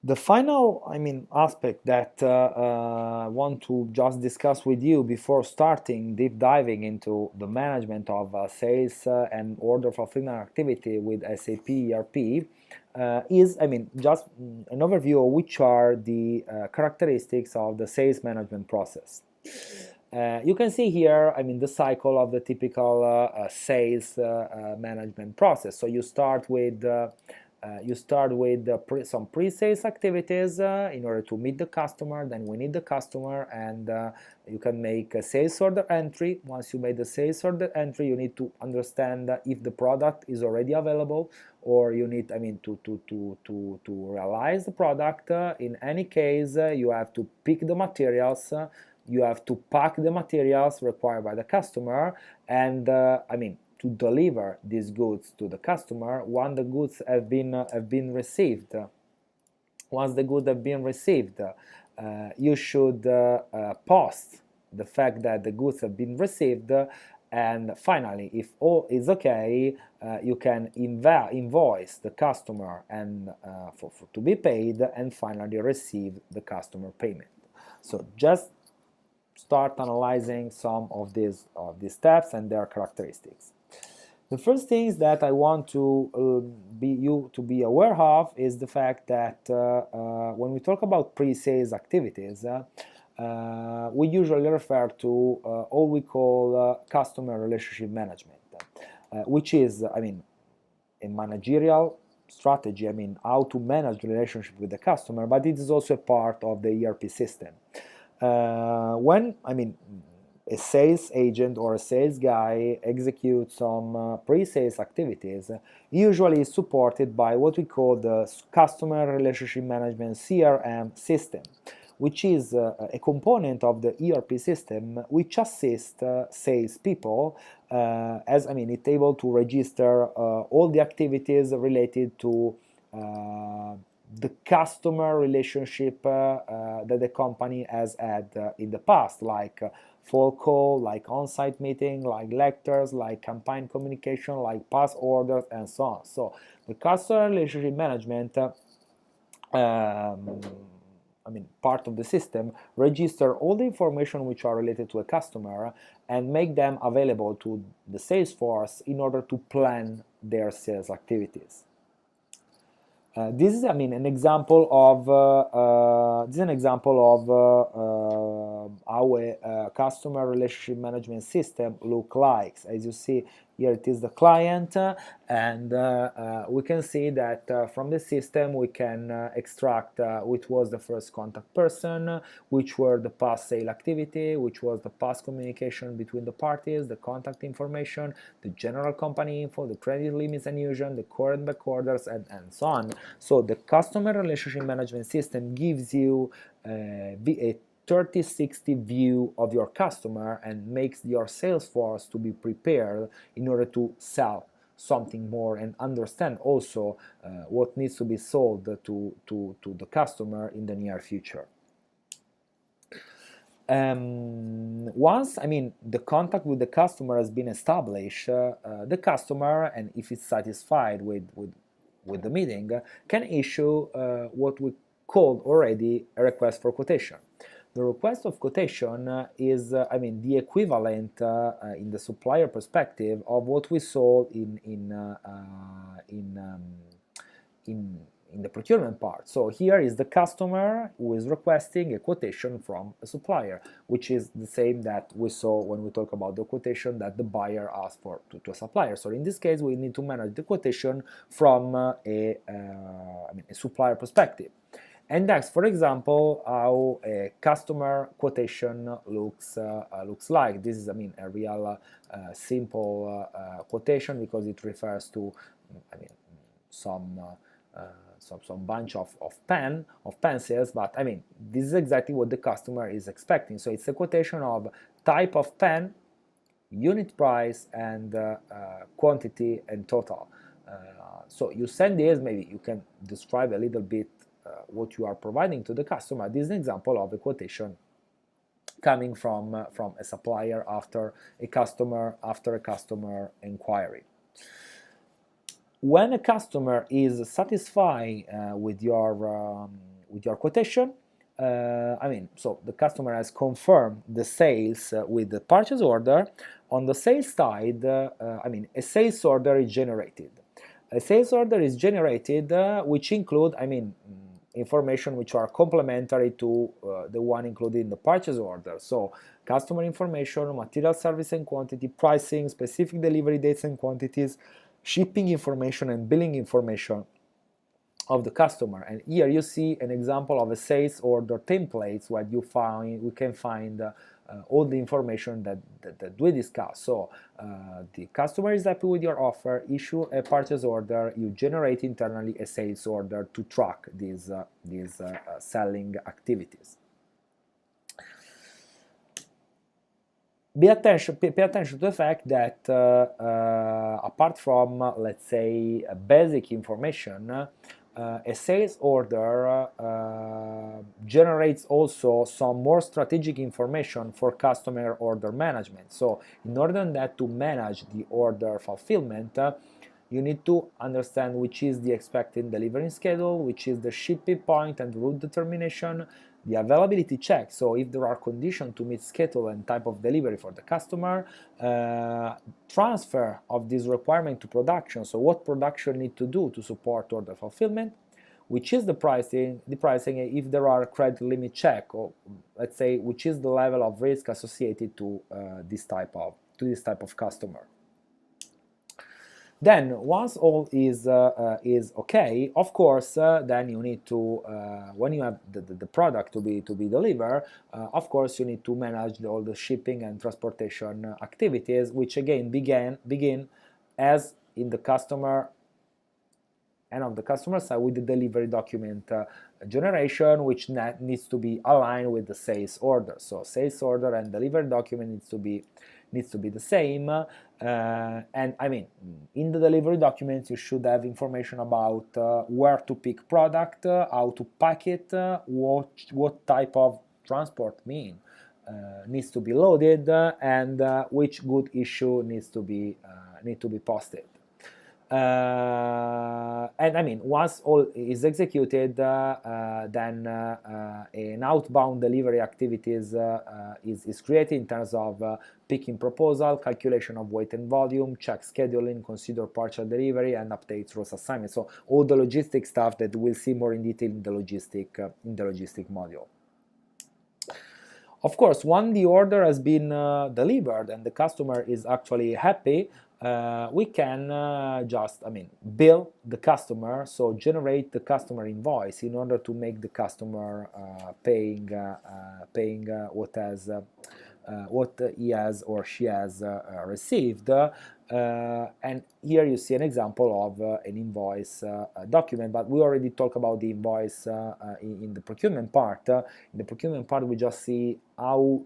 The final, aspect that I want to just discuss with you before starting deep diving into the management of sales and order fulfillment activity with SAP ERP is, just an overview of which are the characteristics of the sales management process. You can see here, the cycle of the typical sales management process. So you start with some pre-sales activities in order to meet the customer. Then we need the customer, and you can make a sales order entry. Once you made the sales order entry, you need to understand if the product is already available, or you need, to realize the product. In any case, you have to pick the materials. You have to pack the materials required by the customer, and to deliver these goods to the customer. Once the goods have been received, you should post the fact that the goods have been received, and finally, if all is okay, you can invoice the customer and to be paid, and finally receive the customer payment. So just start analyzing some of these steps and their characteristics. The first things that I want to be aware of is the fact that when we talk about pre-sales activities, we usually refer to all we call customer relationship management, which is, a managerial strategy, how to manage the relationship with the customer, but it is also a part of the ERP system. When a sales agent or a sales guy executes some pre-sales activities, usually is supported by what we call the customer relationship management CRM system, which is a component of the ERP system which assists salespeople as it's able to register all the activities related to the customer relationship that the company has had in the past, like phone call, like on-site meeting, like lectures, like campaign communication, like past orders, and so on. So the customer relationship management part of the system register all the information which are related to a customer and make them available to the sales force in order to plan their sales activities. This is, an example of how a customer relationship management system look like. As you see here, it is the client, and we can see that from the system we can extract which was the first contact person, which were the past sale activity, which was the past communication between the parties, the contact information, the general company info, the credit limits and usage, the current back orders, and so on. So the customer relationship management system gives you a 3060 view of your customer and makes your sales force to be prepared in order to sell something more and understand also what needs to be sold to the customer in the near future. Once the contact with the customer has been established, the customer, and if it's satisfied with the meeting, can issue what we called already a request for quotation. The request of quotation is, the equivalent in the supplier perspective of what we saw in the procurement part. So here is the customer who is requesting a quotation from a supplier, which is the same that we saw when we talk about the quotation that the buyer asked for to a supplier. So in this case, we need to manage the quotation from a supplier perspective. And next, for example, how a customer quotation looks like. This is, a real simple quotation, because it refers to, some bunch of pencils, but this is exactly what the customer is expecting. So it's a quotation of type of pen, unit price, and quantity and total. So you send this, maybe you can describe a little bit what you are providing to the customer. This is an example of a quotation coming from a supplier after a customer inquiry. When a customer is satisfied with your quotation, so the customer has confirmed the sales with the purchase order. On the sales side, a sales order is generated. A sales order is generated which include, information which are complementary to the one included in the purchase order. So customer information, material, service and quantity, pricing, specific delivery dates and quantities, shipping information and billing information of the customer. And here you see an example of a sales order templates where we can find all the information that we discussed. So the customer is happy with your offer, issue a purchase order, you generate internally a sales order to track these selling activities. Pay attention to the fact that apart from, let's say, basic information, a sales order generates also some more strategic information for customer order management. So in order to manage the order fulfillment, you need to understand which is the expected delivery schedule, which is the shipping point and route determination, the availability check, so if there are conditions to meet schedule and type of delivery for the customer, transfer of this requirement to production, so what production need to do to support order fulfillment, which is the pricing if there are credit limit check, or let's say which is the level of risk associated to this type of customer. Then once all is okay, of course, then you need to when you have the product to be delivered, of course you need to manage all the shipping and transportation activities, which again begin as in the customer and of the customer side with the delivery document generation, which needs to be aligned with the sales order. So sales order and delivery document needs to be the same, and in the delivery documents you should have information about where to pick product, how to pack it, what type of transport needs to be loaded, and which good issue need to be posted. And once all is executed, then an outbound delivery activities is created in terms of picking proposal, calculation of weight and volume, check scheduling, consider partial delivery, and update rows assignment. So all the logistic stuff that we'll see more in detail in the logistic module. Of course, when the order has been delivered and the customer is actually happy, we can just bill the customer, so generate the customer invoice in order to make the customer paying what he has or she has received. And here you see an example of an invoice document, but we already talked about the invoice in the procurement part. In the procurement part, we just see how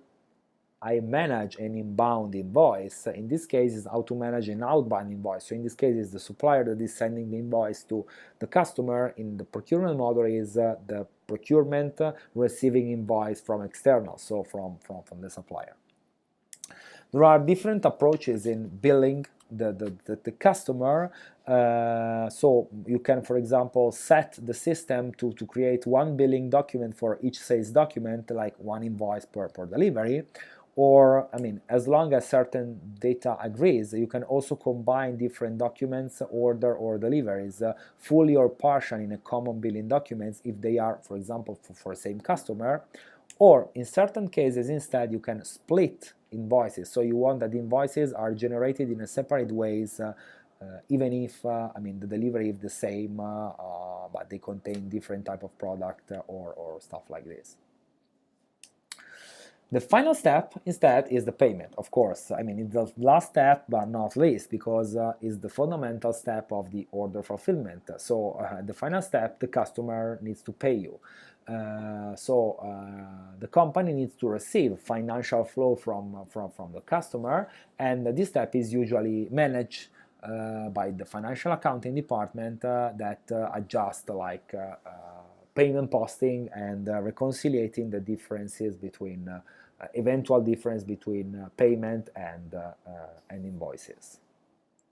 I manage an inbound invoice. In this case, is how to manage an outbound invoice. So in this case, it's the supplier that is sending the invoice to the customer. In the procurement model, is the procurement receiving invoice from external, so from the supplier. There are different approaches in billing the customer. So you can, for example, set the system to create one billing document for each sales document, like one invoice per delivery. Or, as long as certain data agrees, you can also combine different documents, order or deliveries, fully or partial in a common billing documents if they are, for example, for the same customer. Or in certain cases, instead, you can split invoices. So you want that the invoices are generated in a separate ways, even if the delivery is the same, but they contain different type of product or stuff like this. The final step, instead, is the payment, of course. It's the last step, but not least, because it's the fundamental step of the order fulfillment. So the final step, the customer needs to pay you. The company needs to receive financial flow from the customer, and this step is usually managed by the financial accounting department that adjust payment posting and reconciliating the differences between eventual difference between payment and invoices.